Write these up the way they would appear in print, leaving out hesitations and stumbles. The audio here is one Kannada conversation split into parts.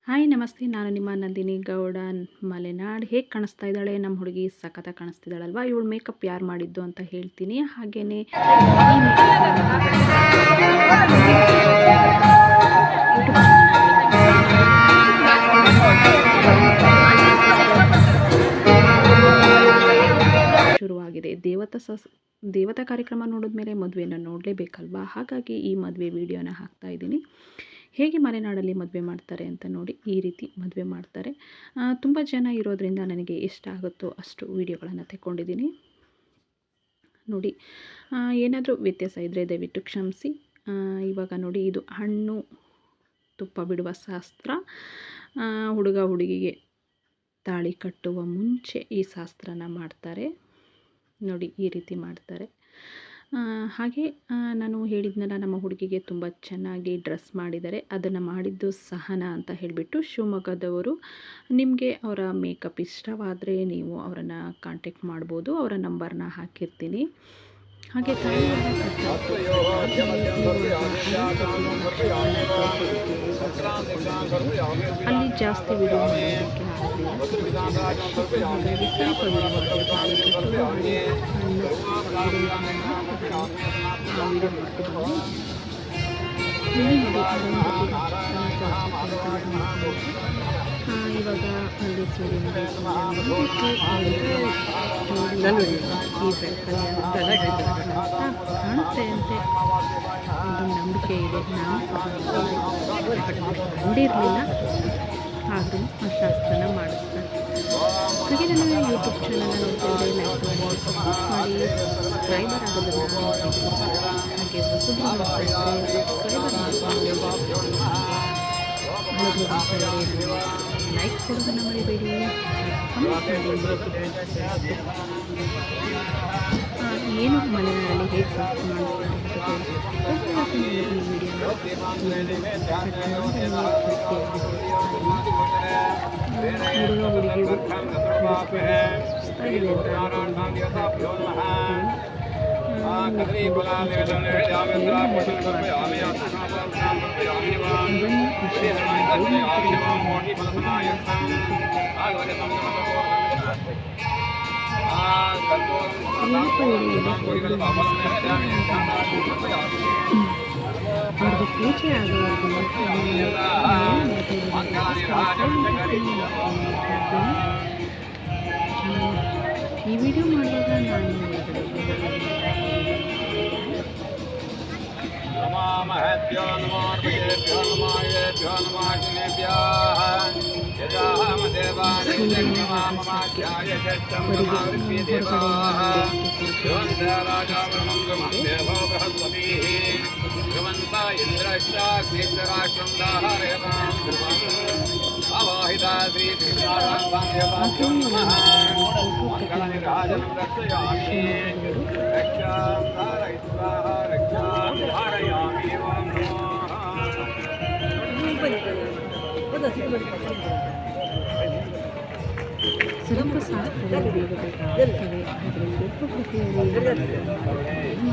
ಹಾಯ್ ನಮಸ್ತೆ, ನಾನು ನಿಮ್ಮ ನಂದಿನಿ ಗೌಡ ಮಲೆನಾಡ್. ಹೇಗೆ ಕಾಣಿಸ್ತಾ ಇದ್ದಾಳೆ ನಮ್ಮ ಹುಡುಗಿ? ಸಖತ್ತಾಗಿ ಕಾಣಿಸ್ತಿದ್ದಾಳಲ್ವಾ? ಇವಳು ಮೇಕಪ್ ಯಾರು ಮಾಡಿದ್ದು ಅಂತ ಹೇಳ್ತೀನಿ. ಹಾಗೆಯೇ ಈ ಶುರುವಾಗಿದೆ. ದೇವತಾ ಕಾರ್ಯಕ್ರಮ ನೋಡಿದ್ಮೇಲೆ ಮದುವೆನ ನೋಡಲೇಬೇಕಲ್ವಾ? ಹಾಗಾಗಿ ಈ ಮದುವೆ ವಿಡಿಯೋನ ಹಾಕ್ತಾ ಇದ್ದೀನಿ. ಹೇಗೆ ಮಲೆನಾಡಲ್ಲಿ ಮದುವೆ ಮಾಡ್ತಾರೆ ಅಂತ ನೋಡಿ. ಈ ರೀತಿ ಮದುವೆ ಮಾಡ್ತಾರೆ. ತುಂಬ ಜನ ಇರೋದ್ರಿಂದ ನನಗೆ ಎಷ್ಟು ಆಗುತ್ತೋ ಅಷ್ಟು ವೀಡಿಯೋಗಳನ್ನು ತೆಕ್ಕೊಂಡಿದ್ದೀನಿ ನೋಡಿ. ಏನಾದರೂ ವ್ಯತ್ಯಾಸ ಇದ್ದರೆ ದಯವಿಟ್ಟು ಕ್ಷಮಿಸಿ. ಇವಾಗ ನೋಡಿ, ಇದು ಹಣ್ಣು ತುಪ್ಪ ಬಿಡುವ ಶಾಸ್ತ್ರ. ಹುಡುಗ ಹುಡುಗಿಗೆ ತಾಳಿ ಕಟ್ಟುವ ಮುಂಚೆ ಈ ಶಾಸ್ತ್ರನ ಮಾಡ್ತಾರೆ ನೋಡಿ. ಈ ರೀತಿ ಮಾಡ್ತಾರೆ. ಹಾಗೆ ನಾನು ಹೇಳಿದ್ನಲ್ಲ, ನಮ್ಮ ಹುಡುಗಿಗೆ ತುಂಬ ಚೆನ್ನಾಗಿ ಡ್ರೆಸ್ ಮಾಡಿದ್ದಾರೆ. ಅದನ್ನು ಮಾಡಿದ್ದು ಸಹನಾ ಅಂತ ಹೇಳಿಬಿಟ್ಟು, ಶಿವಮೊಗ್ಗದವರು. ನಿಮಗೆ ಅವರ ಮೇಕಪ್ ಇಷ್ಟವಾದರೆ ನೀವು ಅವರನ್ನು ಕಾಂಟ್ಯಾಕ್ಟ್ ಮಾಡ್ಬೋದು. ಅವರ ನಂಬರ್ನ ಹಾಕಿರ್ತೀನಿ. ಹಾಗೆ ಅಲ್ಲಿ ಜಾಸ್ತಿ ವಿಡಿಯೋ ಮಾಡೋದಕ್ಕೆ ಹಾಗಾಗಿ ಸ್ವಲ್ಪ ವಿಡಿಯೋ ಇವಾಗ ಅಲ್ಲಿ ಕಾಣುತ್ತೆ ಅಂತೆ ಒಂದು ನಂಬಿಕೆ ಇದೆ. ನಾನು ಕಂಡಿರಲಿಲ್ಲ, ಆದರೂ ಆ ಶಾಸ್ತ್ರನ ಮಾಡಿಸ್ತಾರೆ. ಹಾಗೆ ನನ್ನ ಯೂಟ್ಯೂಬ್ ಚಾನಲ್ನ ನೋಡ್ತಿದ್ರೆ ಲೈಕ್ ಮಾಡಿ, ಸಪೋರ್ಟ್ ಮಾಡಿ, ಸಬ್ಸ್ಕ್ರೈಬರ್ ಆಗೋದನ್ನು ಹಾಗೆ ಹೊಸದು ಸಬ್ಸ್ಕ್ರೈಬರ್ ಲೈಕ್ ಕೊಡೋದನ್ನು ಮರಿಬೇಡಿ. ಏನು ಮಲೆನಾಡಲ್ಲಿ ಹೇಗೆ ಶಾಸ್ತ್ರ ಮಾಡಿಸ್ತಾರೆ ಈ ವಿಡಿಯೋನ ಹುಡುಗ ಹುಡುಗಿಗೂ ಅವ್ರಿಗೆ ಪೂಜೆ ಆಗೋವರೆಗೂ ಈ ವಿಡಿಯೋ ಮಾಡುವಾಗ ನಾನು ಸ್ವಲ್ಪ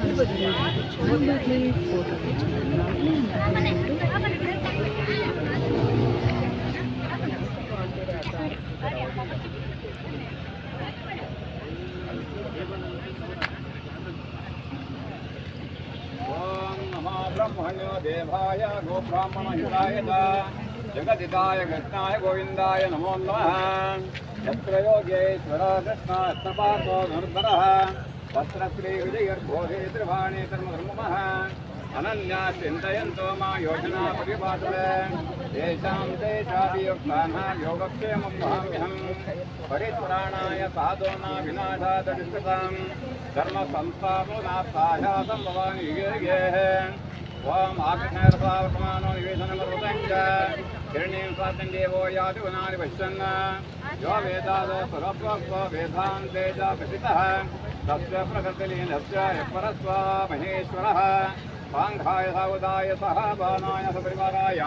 ಶಾಸ್ತ್ರಗಳು ಬೇಗಬೇಕಾಗುತ್ತವೆ. ಅದರಲ್ಲಿ ಫೋಟೋಗೆ ಚೆನ್ನಾಗಿ ब्रह्मण्यो देवाय गोब्राह्मण हिताय जगदिताय कृष्णाय गोविंदाय नमो नमः। यत्र योगेश्वर कृष्ण यत्नपार्थो धनुर्धरः तत्र श्रीविजयर्घोषे त्रिभाणे धर्मधर्मः अनन्या चिन्तयन्तो मा योजना परिपाटले तेषां तेषाभियुक्तानां योगक्षेमं वहाम्यहं। परित्राणाय साधूनां विनाशादरिष्टतां धर्मसंस्थापनार्थाय सम्भवामि युगे ओम आकृष्णर्भावमानो निवेदनमरुतञ्च हिरण्यं स्वातं देवो याति वनानि पश्यन् यो वेदादो स्वरत्वस्व वेदान्ते च प्रसिद्धः तस्य प्रकृतिलीनस्य यत्परस्व महेश्वरः साङ्घाय सावधाय सह बाणाय सपरिवाराय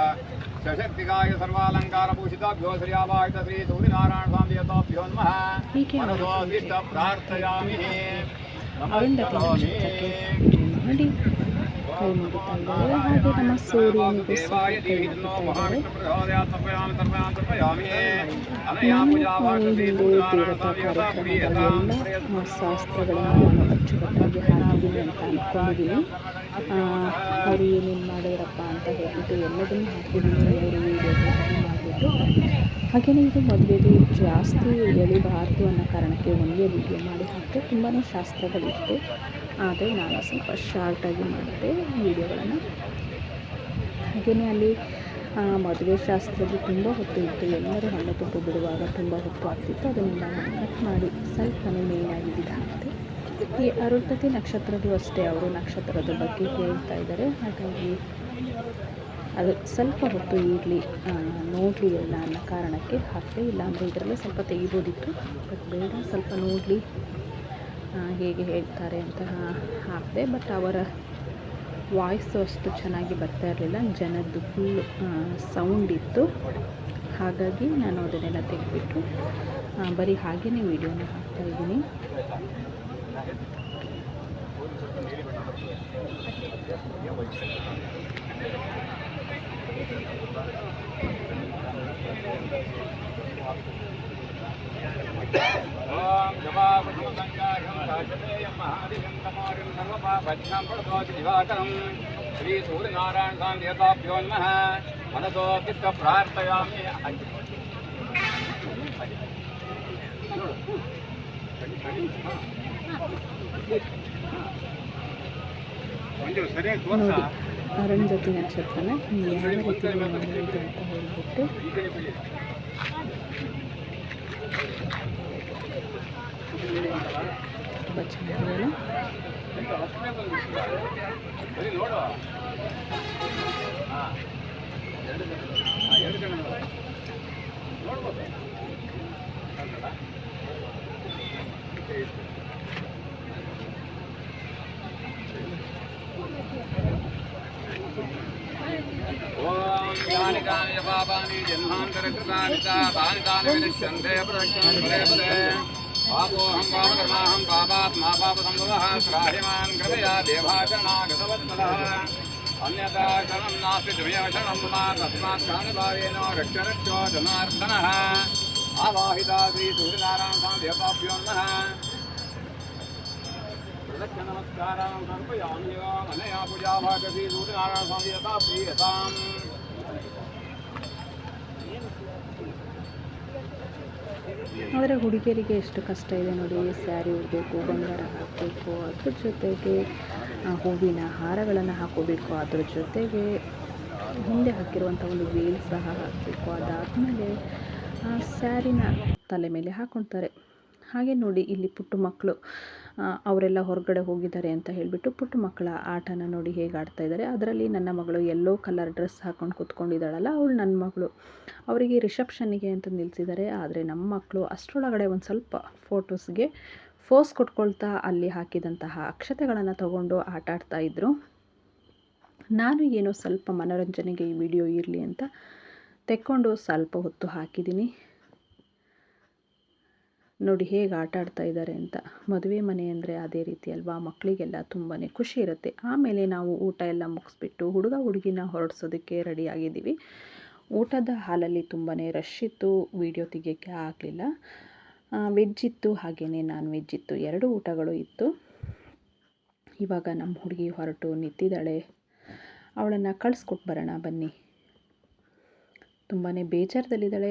सशक्तिकाय सर्वालङ्कारभूषिताभ्यो श्रियावाहित श्रीसूर्यनारायणस्वामिदेवताभ्यो नमः। मनसोऽभीष्ट प्रार्थयामि नमस्करोमि। ಕೈ ಮುಗಿತಾ ಇದ್ದಾರೆ. ಹಾಗೆ ನಮ್ಮ ಸೂರ್ಯನಿಗೂ ಸಹ ಕೈ ಮುಗಿತಾ ಇದ್ದಾರೆ. ನಾನು ಈ ಹಿಂದೆ ದೇವತಾ ಕಾರ್ಯಕ್ರಮದ ಎಲ್ಲ ಶಾಸ್ತ್ರಗಳನ್ನು ನಾನು ಅಚ್ಚುಕಟ್ಟಾಗಿ ಹಾಕಿದ್ದೀನಿ ಅಂತ ಅಂದ್ಕೊಂಡಿದ್ದೀನಿ. ಅವರು ಏನೇನು ಮಾಡಿದ್ರಪ್ಪ ಅಂತ ಹೇಳ್ಬಿಟ್ಟು ಎಲ್ಲದನ್ನು ಹಾಕಿದ್ದೀನಿ 3 ವೀಡಿಯೋಗಳಾಗಿ ಮಾಡಿಬಿಟ್ಟು. ಹಾಗೆಯೇ ಇದು ಮದುವೆದು ಜಾಸ್ತಿ ಎಳಿಬಾರ್ದು ಅನ್ನೋ ಕಾರಣಕ್ಕೆ ಒಂದೇ ವೀಡಿಯೋ ಮಾಡಿ ಹಾಕಿದೆ. ತುಂಬಾ ಶಾಸ್ತ್ರಗಳಿತ್ತು, ಆದರೆ ನಾನು ಸ್ವಲ್ಪ ಶಾರ್ಟಾಗಿ ಮಾಡಿದೆ ವೀಡಿಯೋಗಳನ್ನು. ಹಾಗೆಯೇ ಅಲ್ಲಿ ಮದುವೆ ಶಾಸ್ತ್ರದಲ್ಲಿ ತುಂಬ ಹೊತ್ತು ಇತ್ತು. ಎಲ್ಲರೂ ಹಣ್ಣು ತುಪ್ಪ ಬಿಡುವಾಗ ತುಂಬ ಹೊತ್ತು ಆಗ್ತಿತ್ತು. ಅದನ್ನೆಲ್ಲ ನಾನು ಕಟ್ ಮಾಡಿ ಸ್ವಲ್ಪನೇ ಮೇಯ್ನಾಗಿ ಹಾಕಿದೆ. ಈ ಅರುಂಧತಿ ನಕ್ಷತ್ರದ್ದು ಅಷ್ಟೇ, ಅವರು ನಕ್ಷತ್ರದ ಬಗ್ಗೆ ಹೇಳ್ತಾ ಇದ್ದಾರೆ. ಹಾಗಾಗಿ ಅದು ಸ್ವಲ್ಪ ಹೊತ್ತು ಇರಲಿ, ನೋಡಲಿ ಎಲ್ಲ ಅನ್ನೋ ಕಾರಣಕ್ಕೆ ಹಾಕಿದೆ. ಇಲ್ಲಾಂದರೆ ಇದರಲ್ಲೇ ಸ್ವಲ್ಪ ತೆಗಿಬೋದಿತ್ತು, ಬಟ್ ಬೇಡ, ಸ್ವಲ್ಪ ನೋಡಲಿ ಹೇಗೆ ಹೇಳ್ತಾರೆ ಅಂತ ಹಾಕಿದೆ. ಬಟ್ ಅವರ ವಾಯ್ಸು ಅಷ್ಟು ಚೆನ್ನಾಗಿ ಬರ್ತಾ ಇರಲಿಲ್ಲ, ಜನದ್ದು ಫುಲ್ ಸೌಂಡ್ ಇತ್ತು. ಹಾಗಾಗಿ ನಾನು ಅದನ್ನೆಲ್ಲ ತೆಗೆದುಬಿಟ್ಟು ಬರೀ ಹಾಗೇ ವೀಡಿಯೋನ ಹಾಕ್ತಾಯಿದ್ದೀನಿ. ಓಂ ಜಪಾವೃತಂ ಸಂಜಾಯಂ ರಾಜತೇಯಂ ಮಹಾದಿಗಂ ತಮೋರಿಂ ಸರ್ವಪಾಪಜ್ಞಾಂ ಪರದೋತಿ ದಿವಾಕರಂ ಶ್ರೀ ಸೂರ್ಯನಾರಾಯಣ ದೇವತಾಭ್ಯೋ ನಮಃ ಮನಸೋ ಚಿತ್ತ ಪ್ರಾರ್ಥಯಾಮಿ. ನೋಡಿ ಅರುಂಧತಿ ನಕ್ಷತ್ರನ ಯಾವ ರೀತಿ ನೋಡೋದು ಅಂತ ಹೇಳಿಬಿಟ್ಟು ತುಂಬ ಚೆನ್ನಾಗಿದೆಯಲ್ಲ. ಓಂ ಯಾನಿ ಕಾನಿ ಪಾಪಾನಿ ಜನ್ಮಾಂತರಕೃತಾನಿ ತಾನಿ ತಾನಿ ವಿನಶ್ಯಂತೆ ಪ್ರದಕ್ಷಿಣಂ ಪದೇ ಪದೇ. ಪಾಪೋಹಂ ಪಾಪಕರ್ಮಾಹಂ ಪಾಪಾತ್ಮಾ ಪಾಪಸಂಭವಃ ತ್ರಾಹಿಮಾನ್ ಕೃಪಯಾ ದೇವಾಚರಣಾಗತವತ್ಸಲಃ. ಅನ್ಯಥಾ ಶರಣಂ ನಾಸ್ತಿ ತ್ವಮೇವ ಶರಣಂ ಮಮ ತಸ್ಮಾತ್ ಕಾರಣಭಾವೇನ ರಕ್ಷ ರಕ್ಷೋ ಜನಾರ್ದನಃ. ಆವಾಹಿತಾ ಶ್ರೀ ಸೂರ್ಯನಾರಾಯಣ ದೇವತಾಭ್ಯೋ ನಮಃ. ಪ್ರದಕ್ಷಿಣ ನಮಸ್ಕಾರಾಂ ಸಮರ್ಪಯಾಮಿ. ಅನಯಾ ಪೂಜಾ ಭಾಗವತಿ ಸೂರ್ಯನಾರಾಯಣ ಸ್ವಾಮಿ ಯಥಾ ಪ್ರೀಯತಾಂ. ಆದರೆ ಹುಡುಗಿಯರಿಗೆ ಎಷ್ಟು ಕಷ್ಟ ಇದೆ ನೋಡಿ. ಸ್ಯಾರಿ ಉಡಬೇಕು, ಬಂಗಾರ ಹಾಕಬೇಕು, ಅದ್ರ ಜೊತೆಗೆ ಹೂವಿನ ಹಾರಗಳನ್ನು ಹಾಕೋಬೇಕು, ಅದ್ರ ಜೊತೆಗೆ ಹಿಂದೆ ಹಾಕಿರುವಂಥ ಒಂದು ವೇಲ್ ಸಹ ಹಾಕಬೇಕು. ಅದಾದಮೇಲೆ ಸ್ಯಾರಿನ ತಲೆ ಮೇಲೆ ಹಾಕ್ಕೊಳ್ತಾರೆ. ಹಾಗೆ ನೋಡಿ ಇಲ್ಲಿ ಪುಟ್ಟ ಮಕ್ಕಳು ಅವರೆಲ್ಲ ಹೊರಗಡೆ ಹೋಗಿದ್ದಾರೆ ಅಂತ ಹೇಳಿಬಿಟ್ಟು ಪುಟ್ಟ ಮಕ್ಕಳ ಆಟನ ನೋಡಿ ಹೇಗೆ ಆಡ್ತಾ ಇದ್ದಾರೆ. ಅದರಲ್ಲಿ ನನ್ನ ಮಗಳು ಯೆಲ್ಲೋ ಕಲರ್ ಡ್ರೆಸ್ ಹಾಕ್ಕೊಂಡು ಕೂತ್ಕೊಂಡಿದ್ದಾಳಲ್ಲ, ಅವಳು ನನ್ನ ಮಗಳು. ಅವರಿಗೆ ರಿಸೆಪ್ಷನ್ನಿಗೆ ಅಂತ ನಿಲ್ಲಿಸಿದ್ದಾರೆ. ಆದರೆ ನಮ್ಮ ಮಕ್ಕಳು ಅಷ್ಟರೊಳಗಡೆ ಒಂದು ಸ್ವಲ್ಪ ಫೋಟೋಸ್ಗೆ ಫೋಸ್ ಕೊಟ್ಕೊಳ್ತಾ ಅಲ್ಲಿ ಹಾಕಿದಂತಹ ಅಕ್ಷತೆಗಳನ್ನು ತಗೊಂಡು ಆಟ ಆಡ್ತಾಯಿದ್ರು. ನಾನು ಏನೋ ಸ್ವಲ್ಪ ಮನೋರಂಜನೆಗೆ ಈ ವಿಡಿಯೋ ಇರಲಿ ಅಂತ ತೆಕ್ಕೊಂಡು ಸ್ವಲ್ಪ ಹೊತ್ತು ಹಾಕಿದ್ದೀನಿ. ನೋಡಿ ಹೇಗೆ ಆಟ ಆಡ್ತಾ ಇದ್ದಾರೆ ಅಂತ. ಮದುವೆ ಮನೆ ಅಂದರೆ ಅದೇ ರೀತಿ ಅಲ್ವಾ, ಮಕ್ಕಳಿಗೆಲ್ಲ ತುಂಬಾ ಖುಷಿ ಇರುತ್ತೆ. ಆಮೇಲೆ ನಾವು ಊಟ ಎಲ್ಲ ಮುಗಿಸ್ಬಿಟ್ಟು ಹುಡುಗ ಹುಡುಗಿನ ಹೊರಡಿಸೋದಕ್ಕೆ ರೆಡಿಯಾಗಿದ್ದೀವಿ. ಊಟದ ಹಾಲಲ್ಲಿ ತುಂಬಾ ರಶ್ ಇತ್ತು, ವೀಡಿಯೋ ತೆಗಿಯೋಕ್ಕೆ ಆಗಲಿಲ್ಲ. ವೆಜ್ ಇತ್ತು, ಹಾಗೆಯೇ ನಾನ್ ವೆಜ್ ಇತ್ತು, 2 ಊಟಗಳು ಇತ್ತು. ಇವಾಗ ನಮ್ಮ ಹುಡುಗಿ ಹೊರಟು ನಿಂತಿದ್ದಾಳೆ. ಅವಳನ್ನು ಕಳಿಸ್ಕೊಟ್ಟು ಬರೋಣ ಬನ್ನಿ. ತುಂಬಾ ಬೇಜಾರದಲ್ಲಿದ್ದಾಳೆ.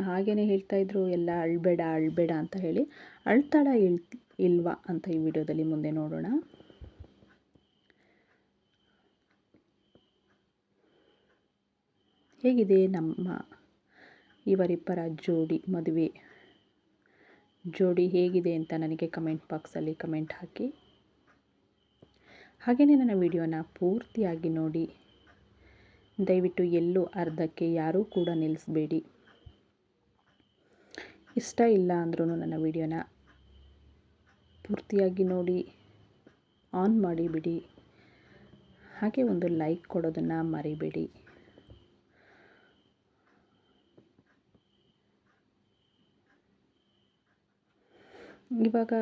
ಹಾಗೆಯೇ ಹೇಳ್ತಾಯಿದ್ರು ಎಲ್ಲ ಅಳಬೇಡ ಅಂತ ಹೇಳಿ. ಅಳ್ತಾಳ ಇಲ್ವಾ ಅಂತ ಈ ವಿಡಿಯೋದಲ್ಲಿ ಮುಂದೆ ನೋಡೋಣ. ಹೇಗಿದೆ ನಮ್ಮ ಇವರಿಬ್ಬರ ಮದುವೆ ಜೋಡಿ ಹೇಗಿದೆ ಅಂತ ನನಗೆ ಕಮೆಂಟ್ ಬಾಕ್ಸಲ್ಲಿ ಕಮೆಂಟ್ ಹಾಕಿ. ಹಾಗೆಯೇ ನನ್ನ ವಿಡಿಯೋನ ಪೂರ್ತಿಯಾಗಿ ನೋಡಿ. ದಯವಿಟ್ಟು ಎಲ್ಲೂ ಅರ್ಧಕ್ಕೆ ಯಾರೂ ಕೂಡ ನಿಲ್ಲಿಸಬೇಡಿ. ಇಷ್ಟ ಇಲ್ಲ ಅಂದ್ರೂ ನನ್ನ ವಿಡಿಯೋನ ಪೂರ್ತಿಯಾಗಿ ನೋಡಿ, ಆನ್ ಮಾಡಿಬಿಡಿ. ಹಾಗೆ ಒಂದು ಲೈಕ್ ಕೊಡೋದನ್ನು ಮರಿಬೇಡಿ. ಇವಾಗ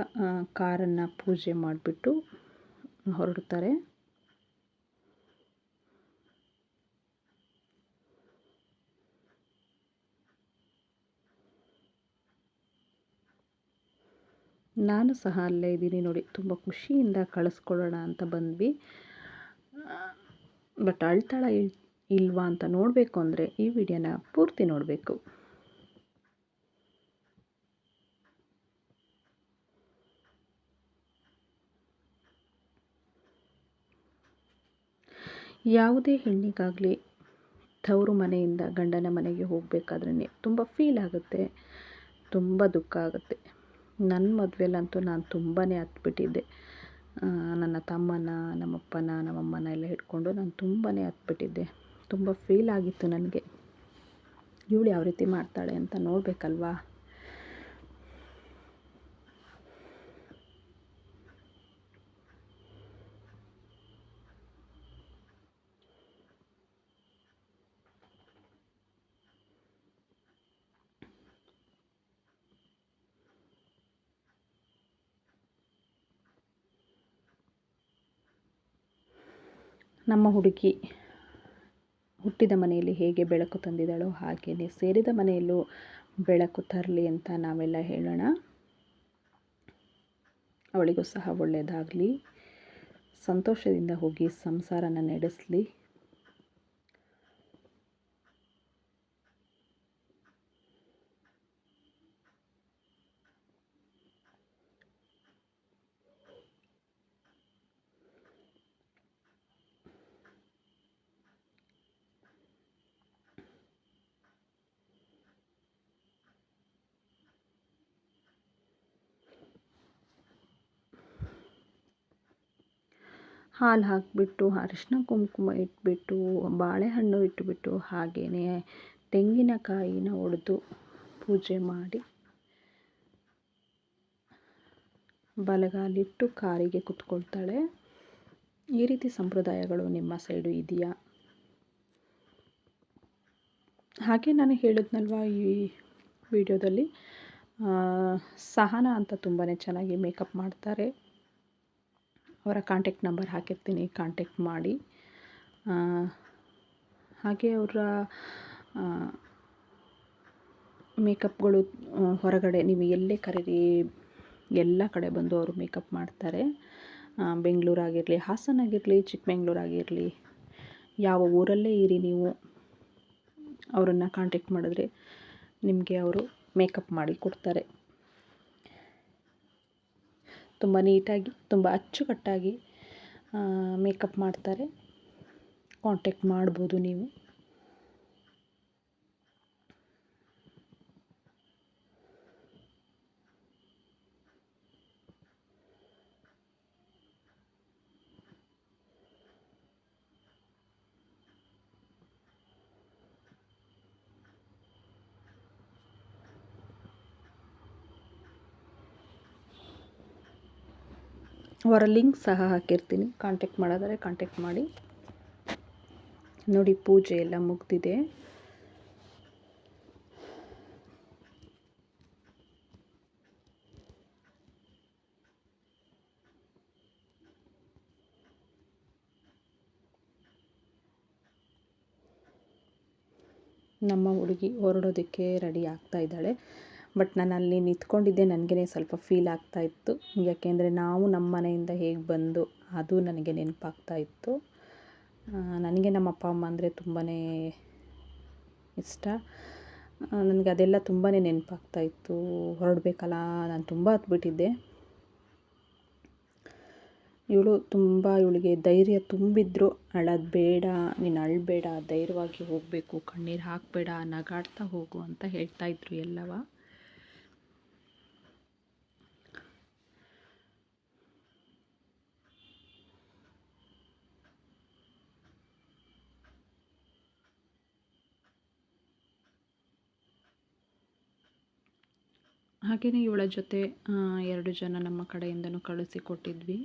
ಕಾರನ್ನು ಪೂಜೆ ಮಾಡಿಬಿಟ್ಟು ಹೊರಡ್ತಾರೆ. ನಾನು ಸಹ ಅಲ್ಲೇ ಇದ್ದೀನಿ ನೋಡಿ. ತುಂಬ ಖುಷಿಯಿಂದ ಕಳಿಸ್ಕೊಡೋಣ ಅಂತ ಬಂದ್ವಿ. ಬಟ್ ಅಳ್ತಾಳ ಇಲ್ವಾ ಅಂತ ನೋಡಬೇಕು ಅಂದರೆ ಈ ವಿಡಿಯೋನ ಪೂರ್ತಿ ನೋಡಬೇಕು. ಯಾವುದೇ ಹೆಣ್ಣಿಗಾಗಲಿ ತವರು ಮನೆಯಿಂದ ಗಂಡನ ಮನೆಗೆ ಹೋಗಬೇಕಾದ್ರೆ ತುಂಬ ಫೀಲ್ ಆಗುತ್ತೆ, ತುಂಬ ದುಃಖ ಆಗುತ್ತೆ. ನನ್ನ ಮದುವೆಲಂತೂ ನಾನು ತುಂಬಾ ಹತ್ಬಿಟ್ಟಿದ್ದೆ. ನನ್ನ ತಮ್ಮನ, ನಮ್ಮಪ್ಪನ, ನಮ್ಮಮ್ಮನ ಎಲ್ಲ ಹಿಡ್ಕೊಂಡು ನಾನು ತುಂಬಾ ಹತ್ಬಿಟ್ಟಿದ್ದೆ. ತುಂಬ ಫೀಲ್ ಆಗಿತ್ತು ನನಗೆ. ಇವಳು ಯಾವ ರೀತಿ ಮಾಡ್ತಾಳೆ ಅಂತ ನೋಡಬೇಕಲ್ವಾ. ನಮ್ಮ ಹುಡುಗಿ ಹುಟ್ಟಿದ ಮನೆಯಲ್ಲಿ ಹೇಗೆ ಬೆಳಕು ತಂದಿದ್ದಾಳೋ ಹಾಗೆಯೇ ಸೇರಿದ ಮನೆಯಲ್ಲೂ ಬೆಳಕು ತರಲಿ ಅಂತ ನಾವೆಲ್ಲ ಹೇಳೋಣ. ಅವಳಿಗೂ ಸಹ ಒಳ್ಳೆಯದಾಗಲಿ, ಸಂತೋಷದಿಂದ ಹೋಗಿ ಸಂಸಾರನ ನಡೆಸಲಿ. ಹಾಲು ಹಾಕಿಬಿಟ್ಟು, ಅರಿಶಿನ ಕುಂಕುಮ ಇಟ್ಬಿಟ್ಟು, ಬಾಳೆಹಣ್ಣು ಇಟ್ಬಿಟ್ಟು, ಹಾಗೆಯೇ ತೆಂಗಿನಕಾಯಿನ ಒಡೆದು ಪೂಜೆ ಮಾಡಿ, ಬಲಗಾಲಿಟ್ಟು ಕಾರಿಗೆ ಕುತ್ಕೊಳ್ತಾಳೆ. ಈ ರೀತಿ ಸಂಪ್ರದಾಯಗಳು ನಿಮ್ಮ ಸೈಡು ಇದೆಯಾ? ಹಾಗೆ ನಾನು ಹೇಳಿದ್ನಲ್ವ ಈ ವಿಡಿಯೋದಲ್ಲಿ, ಸಹನಾ ಅಂತ ತುಂಬಾ ಚೆನ್ನಾಗಿ ಮೇಕಪ್ ಮಾಡ್ತಾರೆ. ಅವರ ಕಾಂಟ್ಯಾಕ್ಟ್ ನಂಬರ್ ಹಾಕಿರ್ತೀನಿ, ಕಾಂಟ್ಯಾಕ್ಟ್ ಮಾಡಿ. ಹಾಗೆ ಅವರ ಮೇಕಪ್ಗಳು ಹೊರಗಡೆ ನೀವು ಎಲ್ಲೇ ಕರೀರಿ ಎಲ್ಲ ಕಡೆ ಬಂದು ಅವರು ಮೇಕಪ್ ಮಾಡ್ತಾರೆ. ಬೆಂಗಳೂರಾಗಿರಲಿ, ಹಾಸನಾಗಿರಲಿ, ಚಿಕ್ಕಮಂಗ್ಳೂರಾಗಿರಲಿ, ಯಾವ ಊರಲ್ಲೇ ಇರಿ ನೀವು ಅವರನ್ನು ಕಾಂಟ್ಯಾಕ್ಟ್ ಮಾಡಿದ್ರೆ ನಿಮಗೆ ಅವರು ಮೇಕಪ್ ಮಾಡಿ ಕೊಡ್ತಾರೆ. ತುಂಬ ನೀಟಾಗಿ, ತುಂಬ ಅಚ್ಚುಕಟ್ಟಾಗಿ ಮೇಕಪ್ ಮಾಡ್ತಾರೆ. ಕಾಂಟ್ಯಾಕ್ಟ್ ಮಾಡ್ಬೋದು ನೀವು. ಅವರ ಲಿಂಕ್ ಸಹ ಹಾಕಿರ್ತೀನಿ, ಕಾಂಟ್ಯಾಕ್ಟ್ ಮಾಡೋದಾದರೆ ಕಾಂಟ್ಯಾಕ್ಟ್ ಮಾಡಿ. ನೋಡಿ, ಪೂಜೆ ಎಲ್ಲ ಮುಗ್ದಿದೆ. ನಮ್ಮ ಹುಡುಗಿ ಹೊರಡೋದಕ್ಕೆ ರೆಡಿ ಆಗ್ತಾ ಇದ್ದಾಳೆ. ಬಟ್ ನಾನು ಅಲ್ಲಿ ನಿಂತ್ಕೊಂಡಿದ್ದೆ, ನನಗೇ ಸ್ವಲ್ಪ ಫೀಲ್ ಆಗ್ತಾಯಿತ್ತು. ಯಾಕೆಂದರೆ ನಾವು ನಮ್ಮ ಮನೆಯಿಂದ ಹೇಗೆ ಬಂದು ಅದು ನನಗೆ ನೆನಪಾಗ್ತಾಯಿತ್ತು. ನನಗೆ ನಮ್ಮ ಅಪ್ಪ ಅಮ್ಮ ಅಂದರೆ ತುಂಬಾ ಇಷ್ಟ. ನನಗೆ ಅದೆಲ್ಲ ತುಂಬಾ ನೆನಪಾಗ್ತಾಯಿತ್ತು. ಹೊರಡಬೇಕಲ್ಲ, ನಾನು ತುಂಬ ಹತ್ಬಿಟ್ಟಿದ್ದೆ. ಇವಳಿಗೆ ಧೈರ್ಯ ತುಂಬಿದ್ರು, ಅಳೋದು ಬೇಡ, ನೀನು ಅಳಬೇಡ, ಧೈರ್ಯವಾಗಿ ಹೋಗಬೇಕು, ಕಣ್ಣೀರು ಹಾಕಬೇಡ, ನಗಾಡ್ತಾ ಹೋಗು ಅಂತ ಹೇಳ್ತಾಯಿದ್ರು ಎಲ್ಲವ. ಹಾಗೆಯೇ ಇವಳ ಜೊತೆ 2 ಜನ ನಮ್ಮ ಕಡೆಯಿಂದನೂ ಕಳಿಸಿಕೊಟ್ಟಿದ್ವಿ.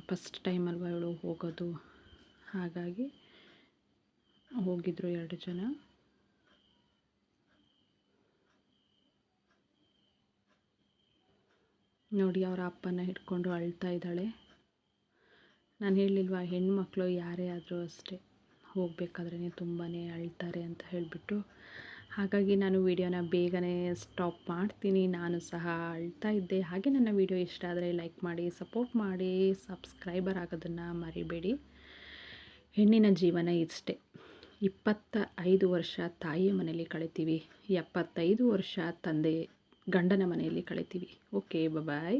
ಫಸ್ಟ್ ಟೈಮ್ ಅಲ್ವಾ ಇವಳು ಹೋಗೋದು, ಹಾಗಾಗಿ ಹೋಗಿದ್ರು 2 ಜನ. ನೋಡಿ, ಅವರ ಅಪ್ಪನ ಹಿಡ್ಕೊಂಡು ಅಳ್ತಾ ಇದ್ದಾಳೆ. ನಾನು ಹೇಳಿಲ್ವಾ, ಹೆಣ್ಮಕ್ಳು ಯಾರೇ ಆದರೂ ಅಷ್ಟೇ ಹೋಗಬೇಕಾದ್ರೇ ತುಂಬಾ ಅಳ್ತಾರೆ ಅಂತ ಹೇಳಿಬಿಟ್ಟು. ಹಾಗಾಗಿ ನಾನು ವಿಡಿಯೋನ ಬೇಗನೆ ಸ್ಟಾಪ್ ಮಾಡ್ತೀನಿ. ನಾನು ಸಹ ಅಳ್ತಾ ಇದ್ದೆ. ಹಾಗೆ ನನ್ನ ವಿಡಿಯೋ ಇಷ್ಟ ಆದರೆ ಲೈಕ್ ಮಾಡಿ, ಸಪೋರ್ಟ್ ಮಾಡಿ, ಸಬ್ಸ್ಕ್ರೈಬರ್ ಆಗೋದನ್ನು ಮರಿಬೇಡಿ. ಹೆಣ್ಣಿನ ಜೀವನ ಇಷ್ಟೇ. 25 ವರ್ಷ ತಾಯಿಯ ಮನೆಯಲ್ಲಿ ಕಳಿತೀವಿ, 75 ವರ್ಷ ಗಂಡನ ಮನೆಯಲ್ಲಿ ಕಳಿತೀವಿ. ಓಕೆ, ಬಾಯ್.